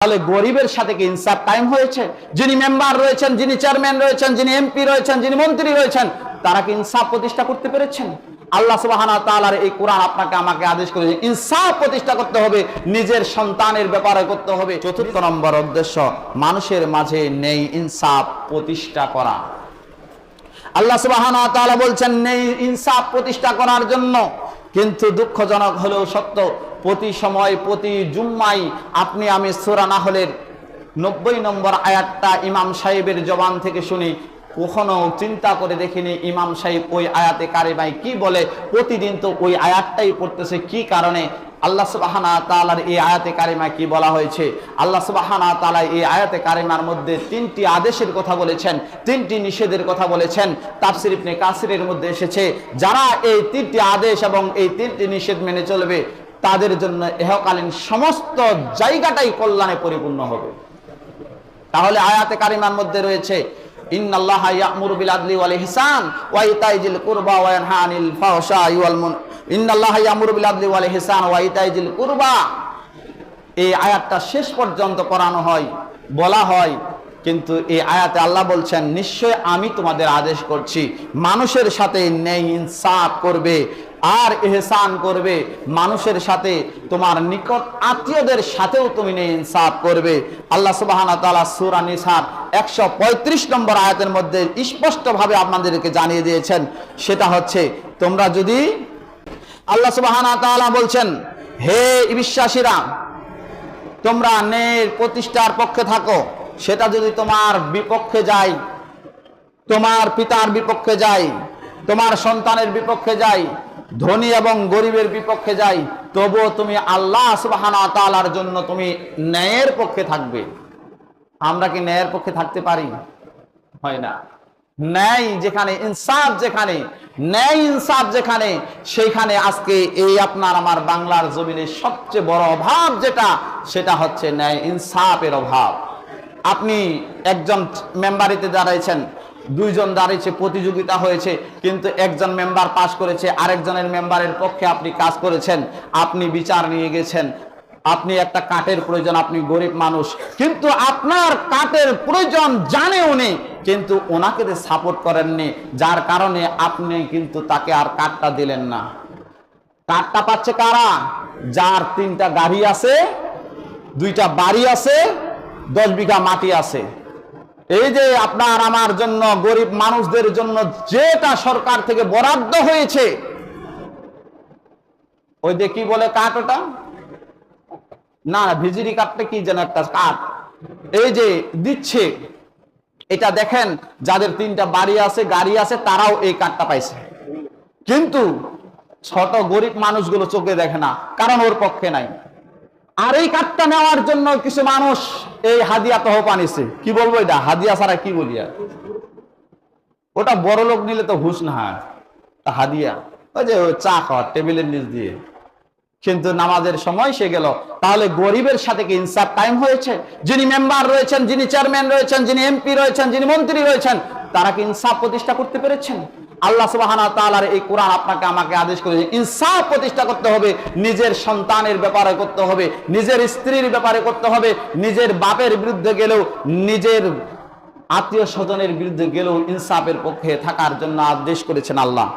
তাহলে গরিবের সাথে কি ইনসাফ কায়েম হয়েছে? যিনি মেম্বার রয়েছেন, যিনি চেয়ারম্যান রয়েছেন, যিনি এমপি রয়েছেন, যিনি মন্ত্রী রয়েছেন, তারা কি ইনসাফ প্রতিষ্ঠা করতে পেরেছেন? আল্লাহ সুবহানাহু ওয়া তাআলার এই কোরআন আপনাকে আমাকে আদেশ করেছে ইনসাফ প্রতিষ্ঠা করতে হবে, নিজের সন্তানের ব্যাপারে করতে হবে। চতুর্থ নম্বর উদ্দেশ্য, মানুষের মাঝে নেই ইনসাফ প্রতিষ্ঠা করা। আল্লাহ সুবহানাহু ওয়া তাআলা বলছেন নেই ইনসাফ প্রতিষ্ঠা করার জন্য। কিন্তু দুঃখজনক হলেও সত্য, প্রতি সময় প্রতি জুম্মায় আপনি আমি সূরা নাহলের 90 নম্বর আয়াতটা ইমাম সাহেবের জবান থেকে শুনি, কখনো চিন্তা করে দেখিনি ইমাম সাহেব ওই আয়াতে কারিমায় কি বলে। প্রতিদিন তো ওই আয়াতটাই পড়তেছে, কি কারণে? আল্লাহ সুবহানাহু ওয়া তাআলার এই আয়াতে কারিমায় কি বলা হয়েছে? আল্লাহ সুবহানাহু ওয়া তাআলা এই আয়াতে কারিমার মধ্যে 3টি আদেশের কথা বলেছেন, 3টি নিষেধের কথা বলেছেন। তাফসীর ইবনে কাসিরের মধ্যে এসেছে, যারা এই 3টি আদেশ এবং এই 3টি নিষেধ মেনে চলবে তাদের জন্য ইহকালীন সমস্ত জায়গাটাই কল্যাণে পরিপূর্ণ হবে। তাহলে আয়াতে কারিমার মধ্যে রয়েছে ইন্নাল্লাহা ইয়া'মুরু বিল আদলি ওয়াল ইহসান ওয়া ইতাই যিল কুরবা ওয়া ইয়ানহা আনিল ফাহশাই ওয়াল মুনকার। ইন্নাল্লাহা ইয়া'মুরু বিল আদলি ওয়াল ইহসান ওয়া ইতাই যিল কুরবা, এই আয়াতটা শেষ পর্যন্ত পড়ানো হয়, বলা হয়। কিন্তু এই আয়াতে আল্লাহ বলছেন নিশ্চয় আমি তোমাদের আদেশ করছি মানুষের সাথে ন্যায় ইনসাফ করবে আর ইহসান করবে, মানুষের সাথে তোমার নিকট আত্মীয়দের সাথেও তুমি ন্যায় ইনসাফ করবে। আল্লাহ সুবহানাহু ওয়া তাআলা সূরা নিসার 135 নম্বর আয়াতের মধ্যে স্পষ্টভাবে আপনাদেরকে জানিয়ে দিয়েছেন, সেটা হচ্ছে তোমরা যদি, আল্লাহ সুবহানাহু ওয়া তাআলা বলছেন হে বিশ্বাসীরা তোমরা ন্যায়ের প্রতিষ্ঠার পক্ষে থাকো, সেটা যদি তোমার বিপক্ষে যায়, তোমার পিতার বিপক্ষে যায়, তোমার সন্তানের বিপক্ষে যায়, ধনী এবং গরিবের বিপক্ষে যায়, তবুও তুমি আল্লাহ সুবহানাহু ওয়া তাআলার জন্য তুমি ন্যায়ের পক্ষে থাকবে। আমরা কি ন্যায়ের পক্ষে থাকতে পারি? হয় না। ন্যায় যেখানে, ইনসাফ যেখানে, ন্যায় ইনসাফ যেখানে, সেইখানে আজকে এই আপনার আমার বাংলার জমিনে সবচেয়ে বড় অভাব যেটা, সেটা হচ্ছে ন্যায় ইনসাফের অভাব। আপনি একজন মেম্বারিতে দাঁড়াইছেন, 2 জন দাঁড়িয়েছে, প্রতিযোগিতা হয়েছে, কিন্তু একজন মেম্বার পাশ করেছে, আরেকজনের মেম্বারের পক্ষে আপনি কাজ করেছেন, আপনি বিচার নিয়ে গেছেন। আপনি একটা কাঠের প্রয়োজন, আপনি গরিব মানুষ, কিন্তু আপনার কাঠের প্রয়োজন জানে উনি, কিন্তু ওনাকে সাপোর্ট করেননি, যার কারণে আপনি কিন্তু তাকে আর কাঠটা দিলেন না। কাঠটা পাচ্ছে কারা? যার 3টা গাড়ি আছে, 2টা বাড়ি আছে, 10 বিঘা মাটি আছে। এই যে আপনার আমার জন্য, গরিব মানুষদের জন্য যেটা সরকার থেকে বরাদ্দ হয়েছে, ওই যে কি বলে কাঠ, ওটা না ভিজিরি কাঠটা কি যেন একটা কাঠ, এই যে দিচ্ছে, এটা দেখেন যাদের 3টা বাড়ি আছে, গাড়ি আছে, তারাও এই কাঠটা পাইছে। কিন্তু ছোট গরিব মানুষগুলো চোখে দেখে না, কারণ ওর পক্ষে নাই। আর এই কাঠটা নেওয়ার জন্য কিছু মানুষ এই হাদিয়া তহফা নিছে। কি বলবো এটা, হাদিয়া ছাড়া কি বলি আর? ওটা বড় লোক নিলে তো হুশ না হয়, হাদিয়া ওই যে চা খাওয়া টেবিলের নিচ দিয়ে। কিন্তু নামাজের সময় সে গেল। তাহলে গরিবের সাথে কি ইনসাফ কায়েম হয়েছে? যিনি মেম্বার রয়েছেন, যিনি চেয়ারম্যান রয়েছেন, যিনি এমপি রয়েছেন, যিনি মন্ত্রী রয়েছেন, তারা কি ইনসাফ প্রতিষ্ঠা করতে পেরেছেন? আল্লাহ সুবহানাহু ওয়া তাআলার এই কোরআন আপনাকে আমাকে আদেশ করেছে ইনসাফ প্রতিষ্ঠা করতে হবে, নিজের সন্তানের ব্যাপারে করতে হবে, নিজের স্ত্রীর ব্যাপারে করতে হবে, নিজের বাপের বিরুদ্ধে গেলেও, নিজের আত্মীয় স্বজনের বিরুদ্ধে গেলেও ইনসাফের পক্ষে থাকার জন্য আদেশ করেছেন আল্লাহ।